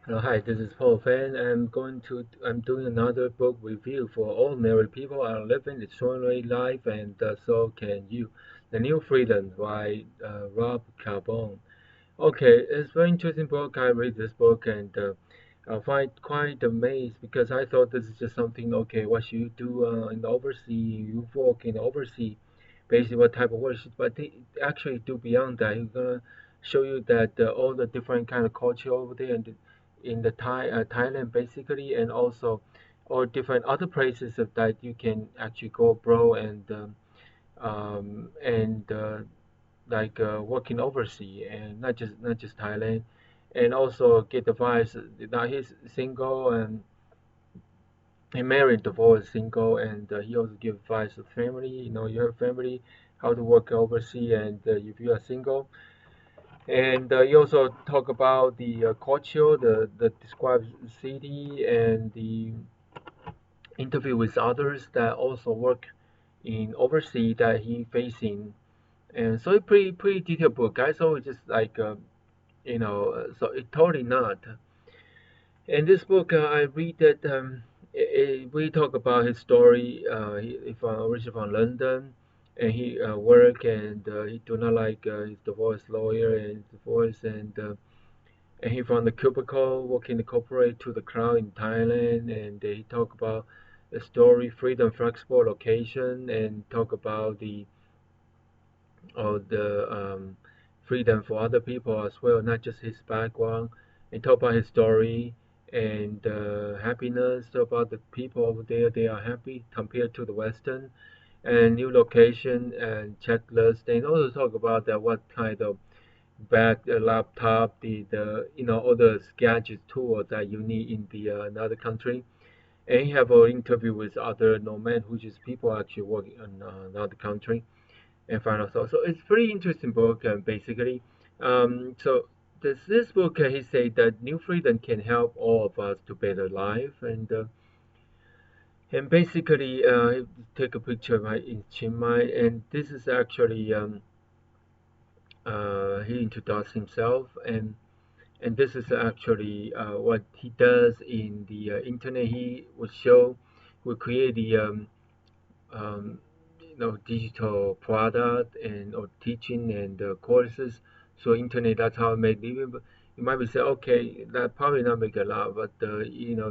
Hi, this is Paul Fan. I'm doing another book review for Ordinary People Are Living Extraordinary Life, and so can you. The New Freedom by Rob Cubbon. Okay, it's a very interesting book. I read this book and I find quite amazed because I thought this is just something. Okay, what should you do in the overseas? You work in the overseas, basically what type of work? But they actually do beyond that. He's gonna show you that all the different kind of culture over there and in the Thailand basically, and also all different other places that you can actually go abroad and like working overseas and not just Thailand, and also get advice. Now he's single and he married, divorced, single, and he also give advice to family. You know, you have family, how to work overseas, and if you are single, and he also talk about the culture, the describes city, and the interview with others that also work in overseas that he facing. And so it's pretty detailed book, guys. So it's just like so it's totally not. In this book, I read that we talk about his story. He from originally from London, and he work and he do not like his divorce lawyer and divorce and he from the cubicle working the corporate to the crowd in Thailand, and he talk about the story, freedom, flexible location, and talk about the freedom for other people as well, not just his background, and talk about his story and happiness. Talk about the people over there, they are happy compared to the Western, and new location and checklist, and also talk about that what kind of bag, the laptop, the all the gadgets tools that you need in the another country. And he have an interview with other nomad, which is people actually working in another country and final thought. So it's pretty interesting book, basically. So this book, he said that New Freedom can help all of us to better life, and basically, take a picture right in Chiang Mai, and this is actually he introduced himself, and this is actually what he does in the internet. He would show, would create the digital product and or teaching and courses. So internet, that's how I make living. But you might be say, okay, that probably not make a lot, but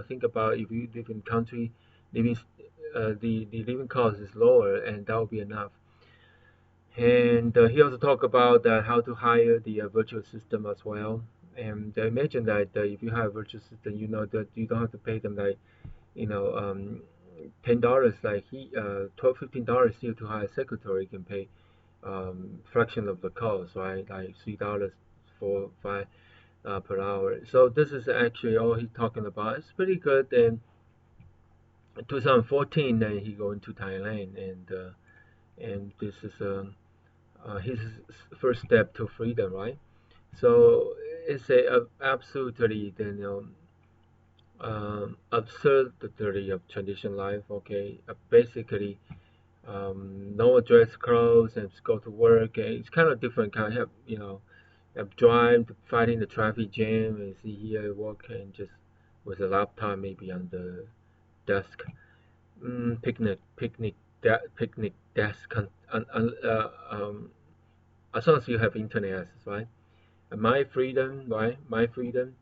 think about if you live in country, living the living cost is lower, and that will be enough. And he also talked about how to hire the virtual system as well. And imagine that if you have a virtual system, you know that you don't have to pay them like you know, $10 like he $12-15 still to hire a secretary can pay fraction of the cost, right? Like $3, 4 5 per hour. So this is actually all he's talking about. It's pretty good. And in 2014, then he going to Thailand, and this is his first step to freedom, right? So it's a absolutely absurdity of traditional life. Okay, basically, no dress clothes and just go to work. And it's kind of different. Kind of have drive, fighting the traffic jam, and see here work and just with a laptop maybe on the desk. Picnic desk. As long as you have internet access, right? And my freedom, right? My freedom.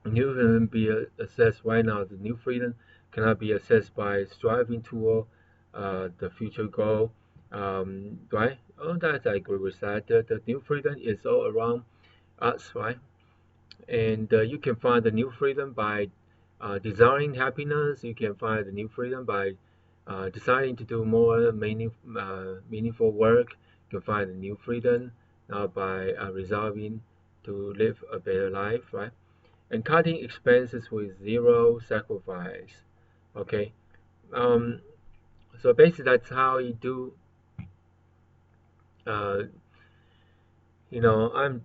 New freedom be assessed right now. The new freedom cannot be assessed by striving toward the future goal. Right? Oh, that I agree with that. The new freedom is all around us, right? And you can find the new freedom by desiring happiness. You can find the new freedom by deciding to do more meaningful work. You can find the new freedom by resolving to live a better life, right? And cutting expenses with zero sacrifice. Okay, um, so basically that's how you do. Uh, I'm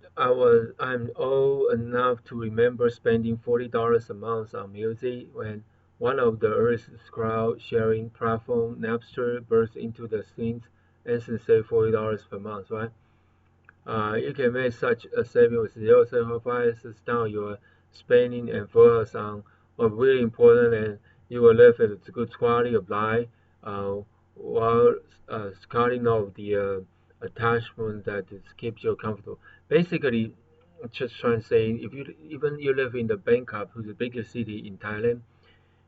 old enough to remember spending $40 a month on music when one of the earliest crowd sharing platform Napster burst into the scene and say $40 per month, right? You can make such a saving with zero sacrifices down your spending and focus on what really important, and you will live with a good quality of life while cutting off the attachment that keeps you comfortable. Basically, just trying to say, if you even you live in the Bangkok, who's the biggest city in Thailand,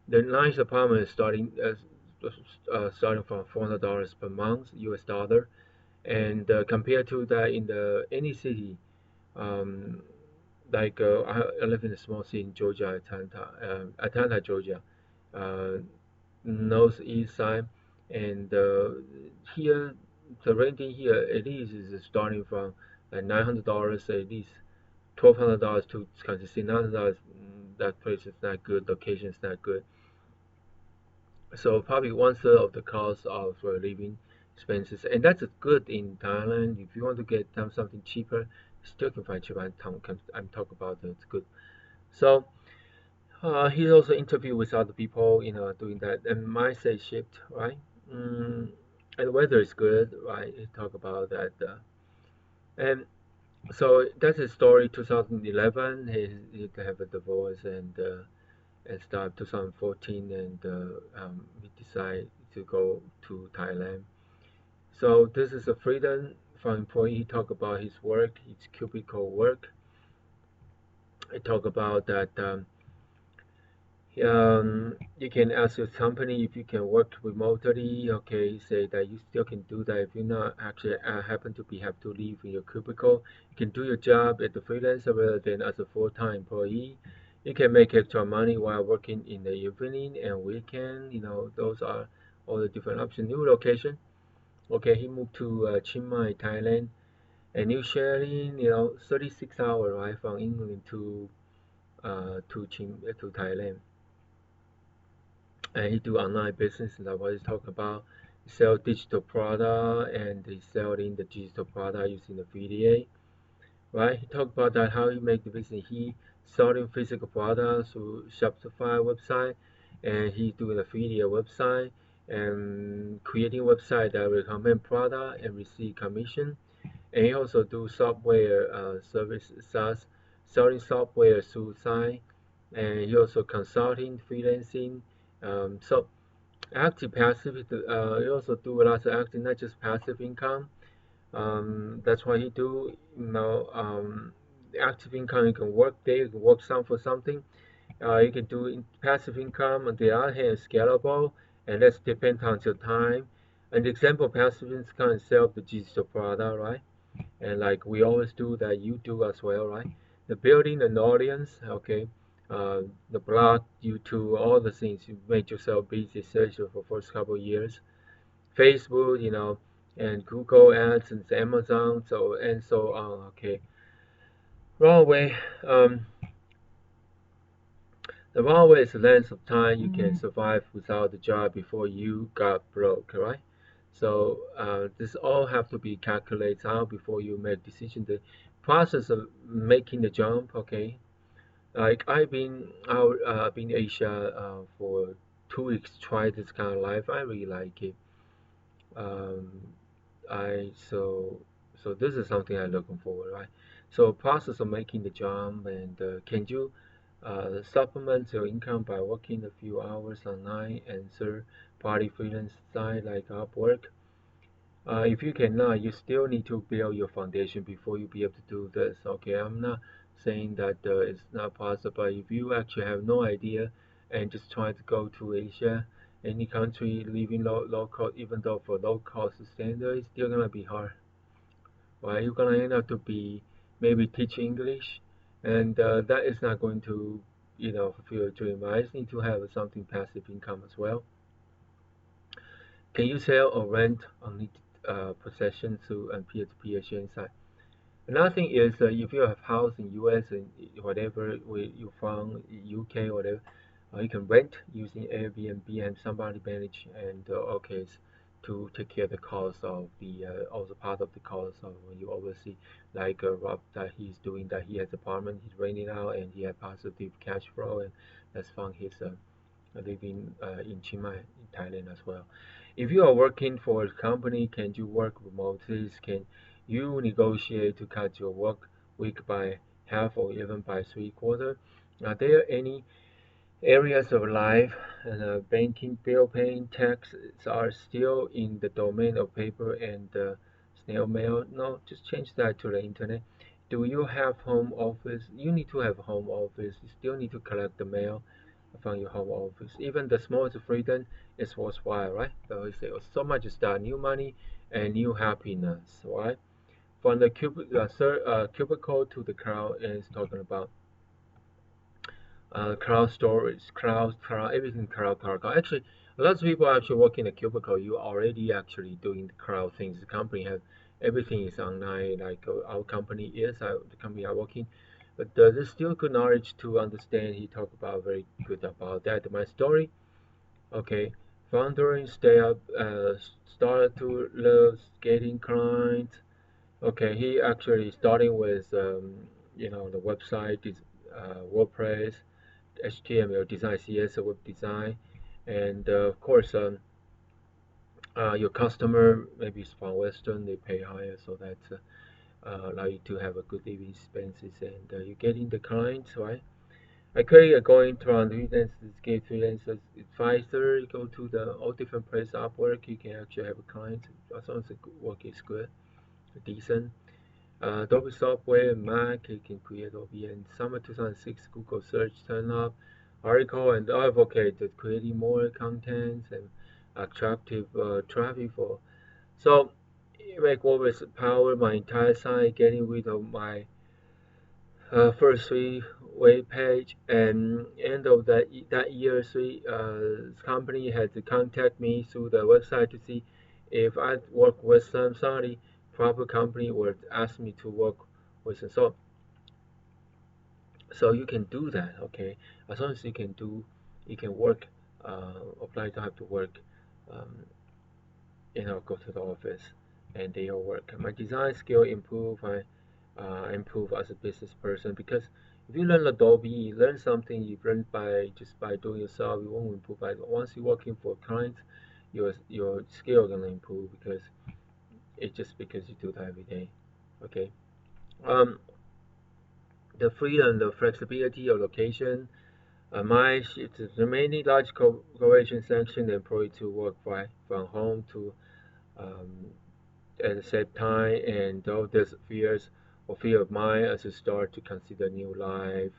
the nice apartment is starting from $400 per month, US dollar, and compared to that in the any city, um, I live in a small city in Georgia, Atlanta, Georgia, uh, northeast side, and here the renting here at least is starting from like $900, at least $1,200 to consistent $900. That place is not good, location is not good. So probably one third of the cost of living expenses, and that's good in Thailand. If you want to get something cheaper, still can find cheaper. I'm talking about it's good. So he also interviewed with other people, doing that, and mindset shift, right? Mm, and the weather is good, right? He talk about that, and so that's his story. 2011, he have a divorce, and start 2014, and we decide to go to Thailand. So this is a freedom from employee. He talk about his work, his cubicle work. I talk about that you can ask your company if you can work remotely. Okay, say that you still can do that if you're not actually happen to have to leave your cubicle. You can do your job as a freelancer rather than as a full-time employee. You can make extra money while working in the evening and weekend. Those are all the different options. New location. Okay, he moved to Chiang Mai, Thailand, and new sharing. 36 hours right from England to Thailand. And he do online business, like what he's talking about. He sell digital product, and he selling the digital product using the VDA, right? He talked about that how he make the business. He selling physical products through Shopify website, and he doing a VDA website and creating website that recommend product and receive commission. And he also do software service SaaS, selling software through site, and he also consulting, freelancing. So active passive, you also do a lot of active, not just passive income. That's why he do, active income. You can work there, you can work some for something. You can do passive income. On the other hand, scalable, and that's depend on your time. An example, passive income is sell the digital product, right? And like we always do that, you do as well, right? The building an audience, okay, the blog, YouTube, all the things you make yourself busy, especially for first couple of years. Facebook, and Google Ads and Amazon, so on. Okay, wrong way. The wrong way is the length of time you can survive without the job before you got broke, right? So this all have to be calculated out before you make decision. The process of making the jump, okay. Like I've been in Asia for 2 weeks, try this kind of life. I really like it. Um, I so this is something I'm looking forward, right? So process of making the jump, and can you supplement your income by working a few hours online and third-party freelance site like Upwork? If you cannot, you still need to build your foundation before you be able to do this. Okay, I'm not saying that it's not possible. If you actually have no idea and just try to go to Asia, any country living low cost, even though for low cost standard, it's still gonna be hard. Right? You're gonna end up to be maybe teach English, and that is not going to fulfill your dream. I just need to have something passive income as well. Can you sell or rent unlimited possession to peer-to-peer sharing site? Another thing is if you have house in US and whatever where you from UK or whatever, you can rent using Airbnb and somebody manage and okay to take care of the cost of the also part of the cost of when you oversee like Rob that he's doing that he has apartment he's renting out and he has positive cash flow and that's from his living in Chiang Mai, in Thailand as well. If you are working for a company, can you work remotely? Can you negotiate to cut your work week by half or even by three quarter? Are there any areas of life, banking, bill paying, taxes are still in the domain of paper and snail mail? No, just change that to the internet. Do you have home office? You need to have home office. You still need to collect the mail from your home office. Even the smallest freedom is worthwhile, right? So we say so much stuff, new money and new happiness, right? From the cubicle to the cloud is talking about cloud storage, cloud, everything cloud. Actually, a lot of people actually work in a cubicle. You already actually doing the cloud things. The company has everything is online, like our company is the company I work in. But there's still good knowledge to understand. He talked about very good about that. My story, okay. Foundering startup, started to love getting clients. Okay, he actually starting with the website is WordPress, HTML design, CS web design, and of course, your customer maybe is from Western, they pay higher, so that's allow you to have a good living expenses, and you getting the clients, right? I could going to freelancers, get freelancers advisor, you go to the all different places, Upwork, you can actually have a client as long as the work is good, decent. Adobe software, Mac, you can create Adobe. In summer 2006, Google search turned up article and advocated creating more content and attractive traffic for. So, make always power my entire site, getting rid of my first three web page, and end of that year, three company had to contact me through the website to see if I work with somebody proper company would ask me to work with them. So you can do that, okay? As long as you can do, you can work, apply to have to work, um, go to the office, and they all work. My design skill improve. I improve as a business person because if you learn Adobe, you learn something you learn by just by doing yourself, you won't improve. But once you're working for clients, your skill gonna improve because it's just because you do that every day. Okay. Um, the freedom, the flexibility of location. My shift is the mainly large corporation sanction the employee to work from home to um, at the same time, and though there's fears or fear of mine as you start to consider new life.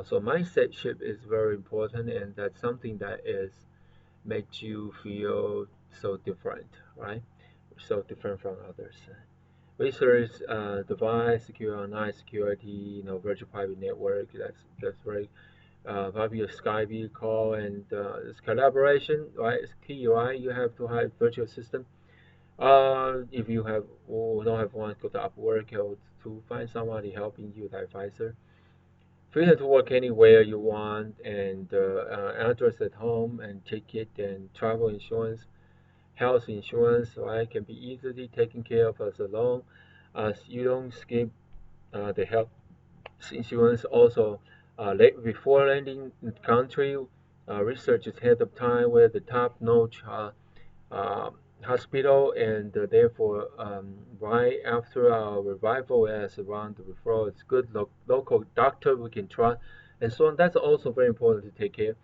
So mindset shift is very important, and that's something that is makes you feel so different, right? So different from others. Research, device, secure online security, virtual private network. That's very probably a Skype call, and it's collaboration, right? It's key, right? You have to have virtual system. If you have or don't have one, go to Upwork or to find somebody helping you, the advisor. Freedom to work anywhere you want, and address at home, and ticket and travel insurance, health insurance, right? Can be easily taken care of as long as you don't skip the health insurance. Also, before landing in the country, research is ahead of time where the top-notch uh, hospital, and therefore, right after our revival as around the referral, it's good local doctor we can trust, and so on. That's also very important to take care.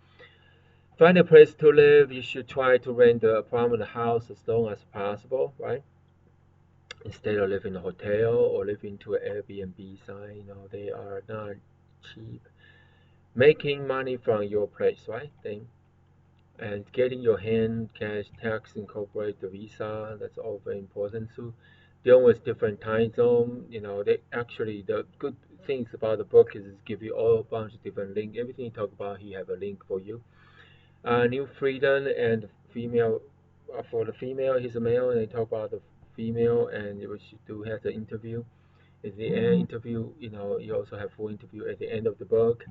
Find a place to live. You should try to rent the apartment house as long as possible, right? Instead of living in a hotel or living to an Airbnb site, they are not cheap. Making money from your place, right? Then and getting your hand cash tax incorporate the visa, that's all very important too. Dealing with different time zone, they actually the good things about the book is give you all a bunch of different link. Everything you talk about, he have a link for you. New freedom and female, for the female, he's a male, and they talk about the female, and which do have the interview. At the end interview, you also have full interview at the end of the book.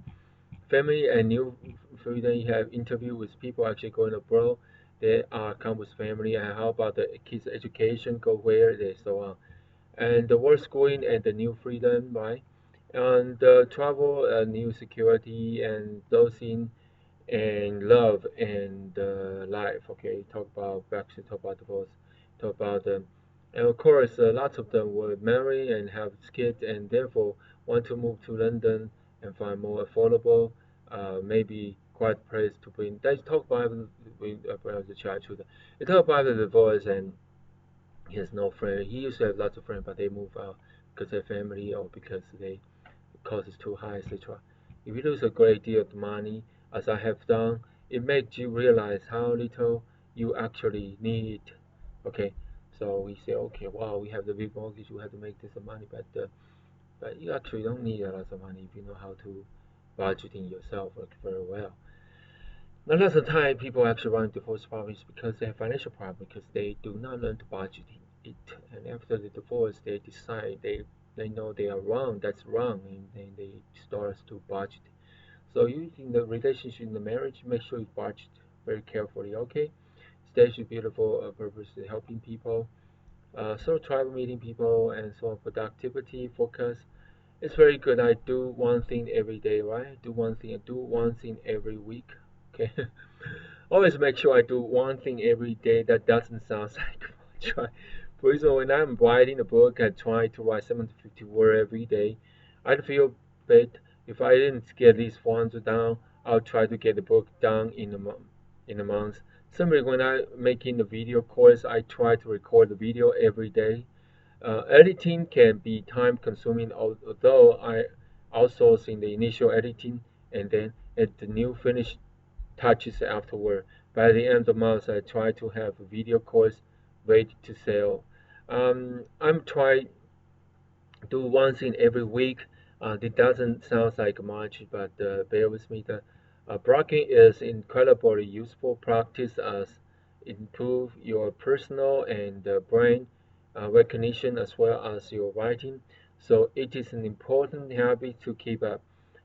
Family and new freedom, you have interview with people actually going abroad. They come with family, and how about the kids' education, go where they so on. And the world schooling and the new freedom, right? And travel, new security, and those things, and love and life. Okay, talk about actually talk about divorce, talk about them, and of course, lots of them were married and have kids, and therefore want to move to London and find more affordable, maybe quiet place to bring. They talk about the childhood. They talk about the divorce, and he has no friend. He used to have lots of friends, but they move out because their family or because they cost is too high, etc. If you lose a great deal of money, as I have done, it makes you realize how little you actually need. Okay, so we say, okay, wow, we have the big mortgage, we have to make this money, but you actually don't need a lot of money if you know how to budgeting yourself like very well. A lot of the time, people actually run divorce problems because they have financial problems because they do not learn to budget it. And after the divorce, they decide they know they are wrong. That's wrong, and then they start to budget. So you in the relationship, in the marriage, make sure you budget very carefully. Okay, stage is beautiful. Purpose is helping people. So travel, meeting people, and so on. Productivity, focus. It's very good. I do one thing every day, right? Do one thing. I do one thing every week. Okay. Always make sure I do one thing every day that doesn't sound like much. Right? For example, when I'm writing a book, I try to write 750 words every day. I'd feel bad if I didn't get at least 400 down. I'll try to get the book done in a month. In a month. Similarly, when I'm making the video course, I try to record the video every day. Editing can be time consuming, although I outsourcing the initial editing and then add the new finished touches afterward. By the end of the month, I try to have a video course ready to sell. I'm trying do one thing every week. It doesn't sound like much, but bear with me. The blogging is incredibly useful practice as improve your personal and brain recognition as well as your writing. So it is an important habit to keep up.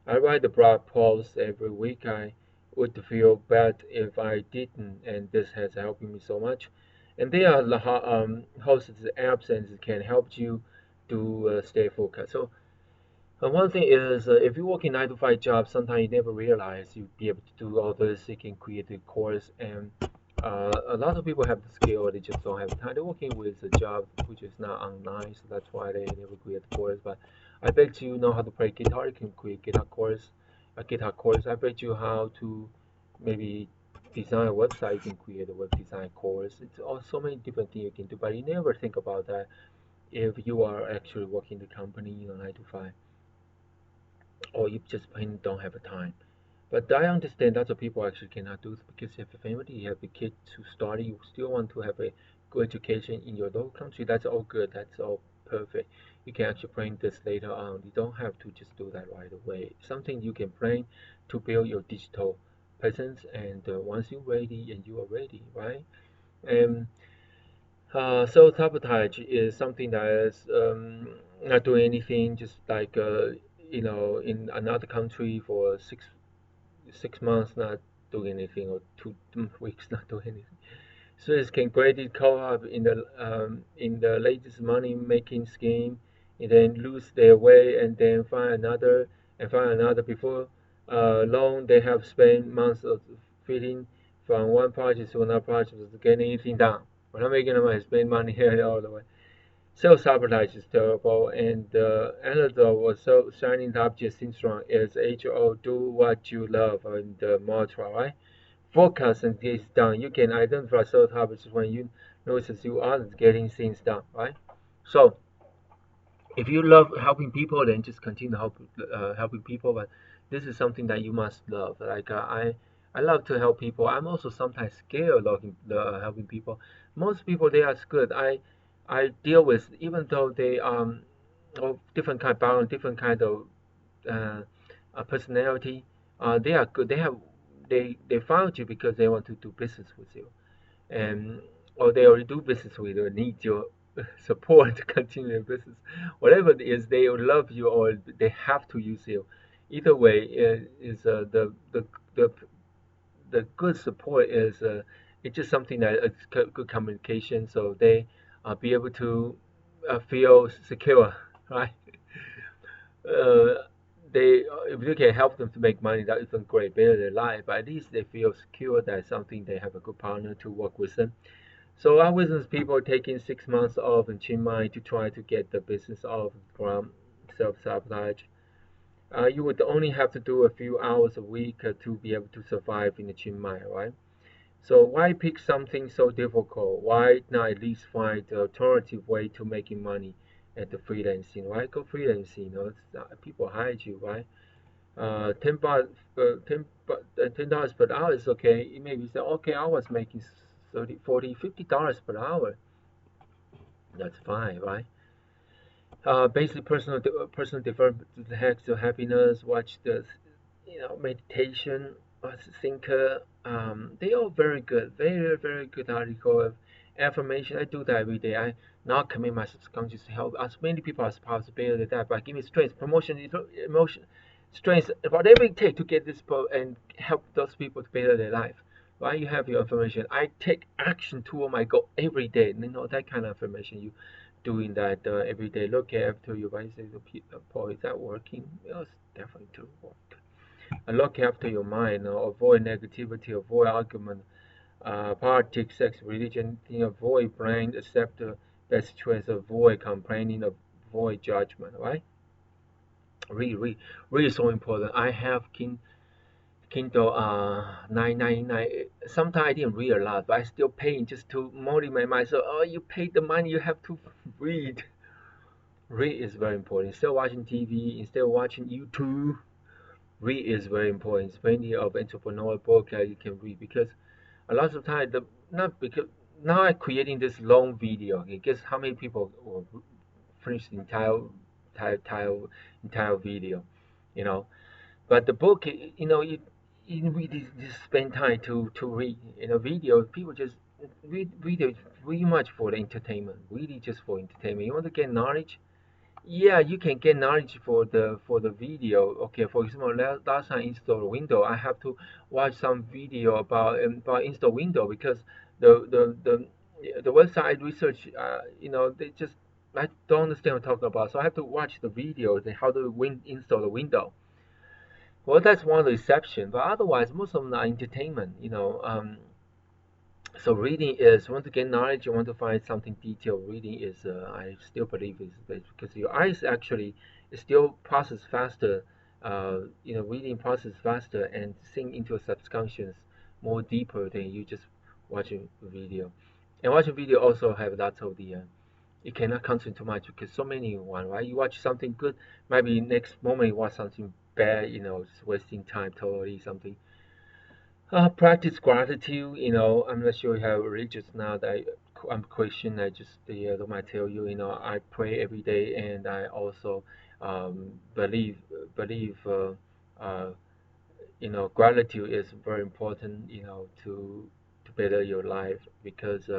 I write the blog posts every week. I would feel bad if I didn't, and this has helped me so much. And there are hosts apps and it can help you to stay focused. So one thing is, if you work in 9 to 5 job, sometimes you never realize you'd be able to do all this. You can create a course, and a lot of people have the skill, they just don't have time. They're working with a job which is not online, so that's why they never create a course. But I bet you know how to play guitar. You can create guitar course, a guitar course. I bet you how to maybe design a website. You can create a web design course. It's all so many different things you can do, but you never think about that if you are actually working the company, 9 to 5, or you just plain don't have the time. But I understand that's what people actually cannot do because if you have a family, you have a kid to study, you still want to have a good education in your local country. That's all good. That's all perfect. You can actually plan this later on. You don't have to just do that right away. Something you can plan to build your digital presence, and once you're ready, and you are ready, right? And self-sabotage is something that is not doing anything, just like in another country for six months not doing anything, or 2 weeks not doing anything. So it can greatly caught up in the latest money making scheme, and then lose their way, and then find another. Before long, they have spent months of feeding from one project to another project to get anything done. We're not making money, spend money here all the way. Self-sabotage is terrible, and the antidote was so shining object syndrome is HO, do what you love, and the mantra, right? Focus and get it done. You can identify self-sabotage when you notice you aren't getting things done, right? So if you love helping people, then just continue helping people. But this is something that you must love. Like I love to help people. I'm also sometimes scared of helping people. Most people they are good. I deal with even though they of different kind of background, different kind of uh, personality. They are good. They found you because they want to do business with you, and or they already do business with you and need your support to continue their business. Whatever it is, they will love you or they have to use you. Either way, is the the good support is it's just something that it's good communication, so they be able to feel secure, right? Uh, they if you can help them to make money, that's even great, better their life. But at least they feel secure that something they have a good partner to work with them. So I witness people taking 6 months off in Chiang Mai to try to get the business off from self-sabotage. You would only have to do a few hours a week to be able to survive in the Chiang Mai, right? So why pick something so difficult? Why not at least find the alternative way to making money at the freelancing? Why go freelancing? People hire you, right? 10 baht, $10 per hour is okay. You maybe say, okay, I was making 30, 40, $50 per hour. That's fine, right? Basically, personal development hacks to happiness. Watch the, meditation, thinker. They all very good, very very good article of affirmation. I do that every day. I not commit my subconscious to help as many people as possible better that, but give me strength, promotion, emotion, strength, whatever it takes to get this and help those people to better their life. Right? You have your affirmation. I take action toward my goal every day. That kind of affirmation. You doing that every day. Look after your body. Say, Paul, is that working? Yes, definitely to work. And look after your mind. Avoid negativity. Avoid argument. Politics, sex, religion. Avoid blame. Accept the best choice. Avoid complaining. Avoid judgment. Right? Really, really so important. I have Kindle 999. Sometimes I didn't read a lot, but I still paying just to motivate myself. Oh, you paid the money, you have to read. Read is very important. Instead of watching TV, instead of watching YouTube, read is very important. There's plenty of entrepreneurial book that you can read because a lot of time the not because now I'm creating this long video. Okay, guess how many people will finish the entire video, you know. But the book, you really just spend time to read. Video people just read video really much for the entertainment. Really just for entertainment. You want to get knowledge? Yeah, you can get knowledge for the video. Okay, for example, last time I installed a window, I have to watch some video about install window because the the the website research, they just I don't understand what I'm talking about. So I have to watch the video, how to install the window. Well, that's one of the exceptions, but otherwise, most of them are entertainment. So reading is want to get knowledge, you want to find something detailed. Reading is, I still believe, is because your eyes actually still process faster. Reading process faster and sink into a subconscious more deeper than you just watching video. And watching video also have lots of the you cannot concentrate too much because so many one, right? You watch something good, maybe next moment you watch something bad, it's wasting time totally something. Practice gratitude. I'm not sure you have religious now that I'm Christian. I just don't mind tell you. I pray every day, and I also believe. Uh, Gratitude is very important. To better your life because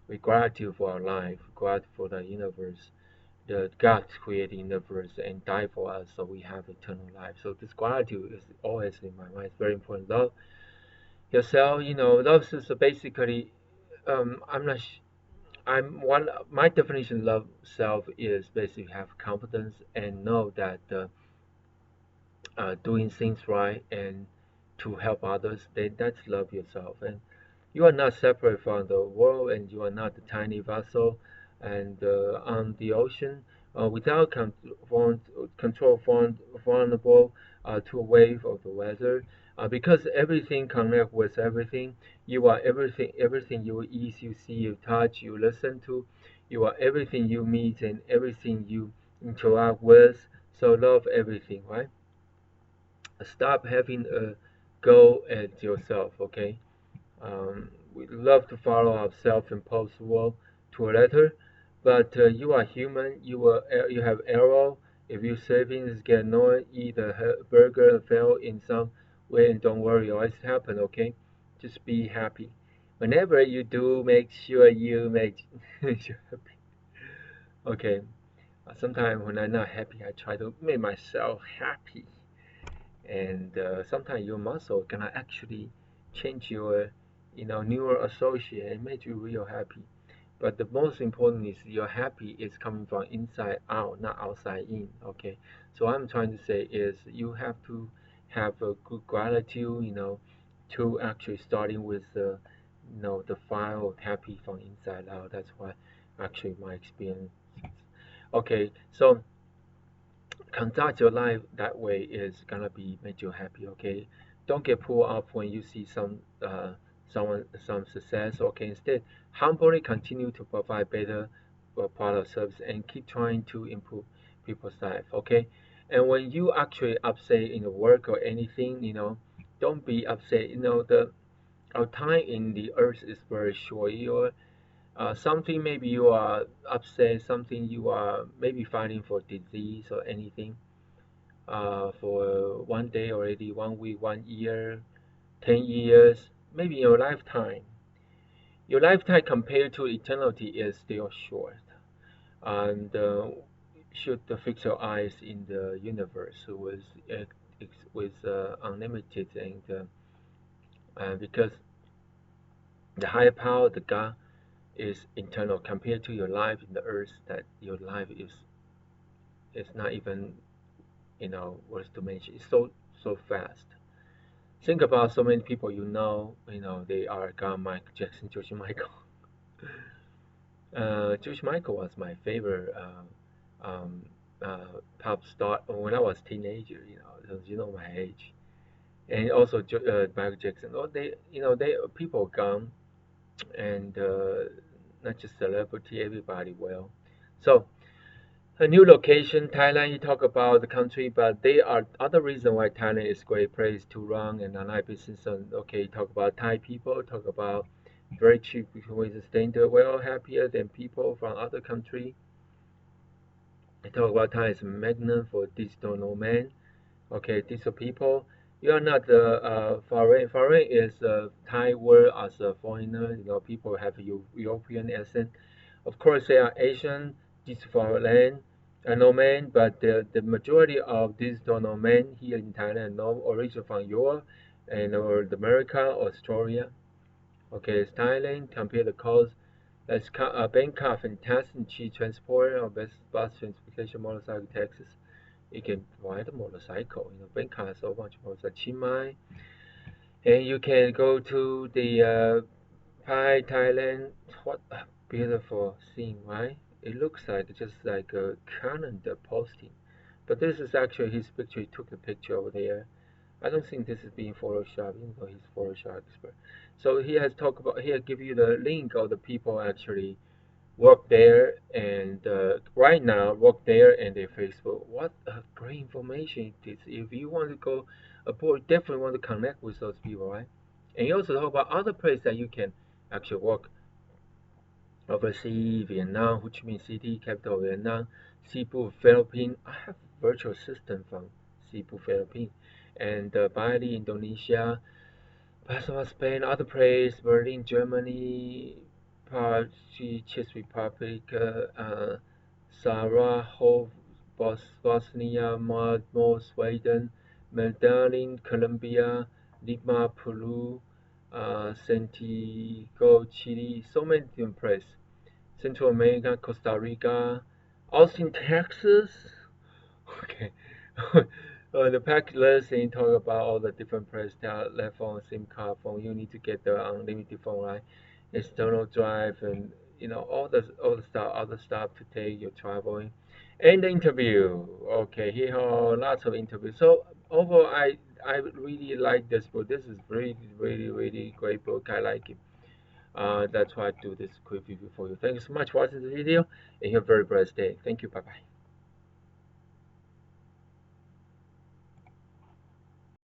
we gratitude for our life, gratitude for the universe. The God created the universe and died for us, so we have eternal life. So this gratitude is always in my mind. It's very important. Love yourself. Love is basically. I'm not. I'm one. My definition of love self is basically have confidence and know that doing things right and to help others. Then that's love yourself. And you are not separate from the world, and you are not a tiny vessel. And on the ocean, without control, vulnerable to a wave of the weather. Because everything connects with everything. You are everything. Everything you eat, you see, you touch, you listen to. You are everything you meet and everything you interact with. So love everything, right? Stop having a go at yourself. Okay. We love to follow our self-imposed rule to a letter, but you are human. You have error. If your savings get annoyed, eat a burger and fail in some way, and don't worry, always happen. Okay, just be happy. Whenever you do, make sure you make you happy. Okay. Sometimes when I'm not happy, I try to make myself happy, and sometimes your muscle gonna actually change your neural associate and make you real happy. But the most important is your happy is coming from inside out, not outside in. Okay, so what I'm trying to say is you have to have a good gratitude, to actually starting with the file of happy from inside out. That's why actually my experience. Okay, so conduct your life that way is gonna be make you happy. Okay, don't get pulled up when you see some success. Okay, instead humbly continue to provide better product service and keep trying to improve people's life. Okay, and when you actually upset in the work or anything, don't be upset. The our time in the earth is very short. Something maybe you are upset, something you are maybe fighting for disease or anything for one day already, 1 week, 1 year, 10 years, maybe your lifetime. Your lifetime compared to eternity is still short. And should fix your eyes in the universe with unlimited and because the higher power, the God, is internal compared to your life in the earth, that your life is not even worth to mention. It's so fast. Think about so many people they are gone. Michael Jackson, George Michael. George Michael was my favorite pop star when I was teenager. My age, and also Michael Jackson. Oh, they people gone, and not just celebrity, everybody well. So a new location, Thailand. You talk about the country, but there are other reasons why Thailand is a great place to run and online business. And okay, talk about Thai people. Talk about very cheap ways of staying there, well happier than people from other country. I talk about Thailand is a magnet for digital nomad. Okay, digital people. You are not foreign. Foreign is Thai word as a foreigner. People have European accent. Of course, there are Asian digital land nomad, but the majority of digital nomad here in Thailand no origin from Europe and or America, Australia. Okay, it's Thailand. Compare the cost. Let's Bangkok, fantastic cheap transport or best bus transportation, motorcycle taxis. You can ride a motorcycle. Bangkok has so much motorcycle. Chiang Mai, and you can go to the Pai, Thailand. What a beautiful scene, right? It looks like just like a calendar posting. But this is actually his picture. He took the picture over there. I don't think this is being Photoshop, even though he's Photoshop expert. So he has talked about here, give you the link of the people actually work there and right now work there and their Facebook. What a great information it is. If you want to go aboard, definitely want to connect with those people, right? And you also talk about other places that you can actually work overseas, Vietnam, Ho Chi Minh City, capital of Vietnam, Cebu, Philippines. I have virtual assistant from Cebu, Philippines, and Bali, Indonesia, Barcelona, Spain, other places, Berlin, Germany, Czech Republic, Sarajevo, Bosnia, Malmo, Sweden, Medellin, Colombia, Lima, Peru, Santiago, Chile, so many different places. Central America, Costa Rica, Austin, Texas. Okay. The pack list and talk about all the different price left phone, SIM card phone. You need to get the unlimited phone, right? External drive and all the stuff, other stuff to take your traveling. And the interview. Okay, here are lots of interviews. So overall, I really like this book. This is really really really great book. I like it. That's why I do this quick review for you. Thank you so much for watching the video, and have a very blessed day. Thank you. Bye bye.